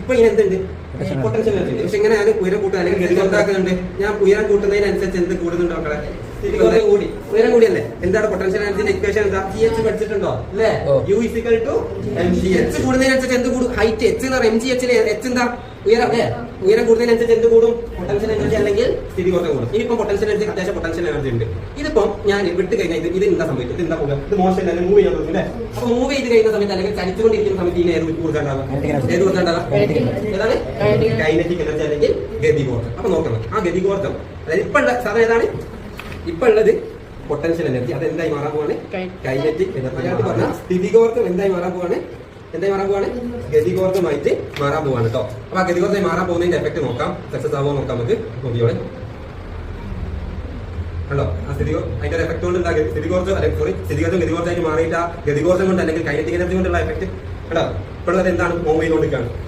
ഇപ്പൊ ഇനി എന്തുണ്ട് പൊട്ടൻഷ്യൽ എനർജി ഉണ്ട്. പക്ഷെ ഇങ്ങനെ ഞാൻ ഉയരം കൂട്ടുക അല്ലെങ്കിൽ ഗതി ഉണ്ടാക്കുന്നുണ്ട്. ഞാൻ ഉയരം കൂട്ടുന്നതിനനുസരിച്ച് എന്ത് കൂടുന്നുണ്ടോ മക്കളെ? കൂടി ഉയരം കൂടിയല്ലേ? എന്താണ് പൊട്ടൻഷ്യൽ എനർജിന്റെ ഇക്വേഷൻ? എന്താ? GH പഠിച്ചിട്ടുണ്ടോ അല്ലേ? U = mgh. കൂടുന്നതിനനുസരിച്ച് എന്ത് കൂടും? ഹൈറ്റ് h എന്ന് പറയും. mgh h എന്താ? ഉയരം അല്ലേ? ഉയരം കൂടുന്നതിനനുസരിച്ച് എന്ത് കൂടും? പൊട്ടൻഷ്യൽ എനർജി അല്ലെങ്കിൽ സ്ഥിതികോർജ്ജം കൂടും. ഇനിയിപ്പം പൊട്ടൻഷ്യൽ എനർജി അത്യാവശ്യം പൊട്ടൻഷ്യൽ എനർജി ഉണ്ട്. ഇതിപ്പം ഞാൻ വിട്ട് കഴിഞ്ഞാൽ ഇത് എന്താ സംഭവിക്കും? ഇത് എന്താ പോകുക? ഇത് മോശം അല്ലെങ്കിൽ മൂവ് ചെയ്യാൻ തോന്നുന്നു അല്ലേ? അപ്പൊ മൂവ് ചെയ്ത് കഴിയുന്ന സമയത്ത് അല്ലെങ്കിൽ ചലിച്ചുകൊണ്ടിരിക്കുന്ന സമയത്ത് ഇതിന് ഏത് ഊർജ്ജം ഉണ്ടാവുക? ഏത് ഊർജ്ജം ഉണ്ടാവുക? ഏതാണ്? കൈനറ്റിക് എനർജി അല്ലെങ്കിൽ ഗതികോർജ്ജം. അപ്പൊ നോക്കണം, ആ ഗതികോർജ്ജം അതായത് ഇപ്പൊ ഉള്ള സാധനം ഏതാണ്? ഇപ്പൊ ഉള്ളത് പൊട്ടൻഷ്യൽ എനർജി. അത് എന്തായി മാറാൻ പോവാണ്? Kinetic energy. പറഞ്ഞാൽ സ്ഥിതികോർജ്ജം എന്തായി മാറാൻ പോവാണ്? എന്തായി മാറാൻ പോവാണ്? ഗതികോർജ്ജമായിട്ട് മാറാൻ പോവാണ് കേട്ടോ. അപ്പൊ ആ ഗതികോർജ്ജമായി മാറാൻ പോകുന്നതിന്റെ എഫക്ട് നോക്കാം. സക്സസ് ആവുമോ നോക്കാം നമുക്ക്. നോക്കിയോളെ കണ്ടോ? ആ അതിന്റെ എഫക്ട് കൊണ്ട് എന്താ സ്ഥിതികോർജ്ജം അല്ലെങ്കിൽ സ്ഥിതികോർജ്ജം ഗതികോർജ്ജമായിട്ട് മാറിയിട്ട് ആ ഗതികോർജ്ജം കൊണ്ട് അല്ലെങ്കിൽ കൈനറ്റിക് എനർജി കൊണ്ടുള്ള എഫക്ട് കേട്ടോ. ഇപ്പോഴും അത് എന്താണ്? മൂവ് ചെയ്തുകൊണ്ടിരിക്കുകയാണ്.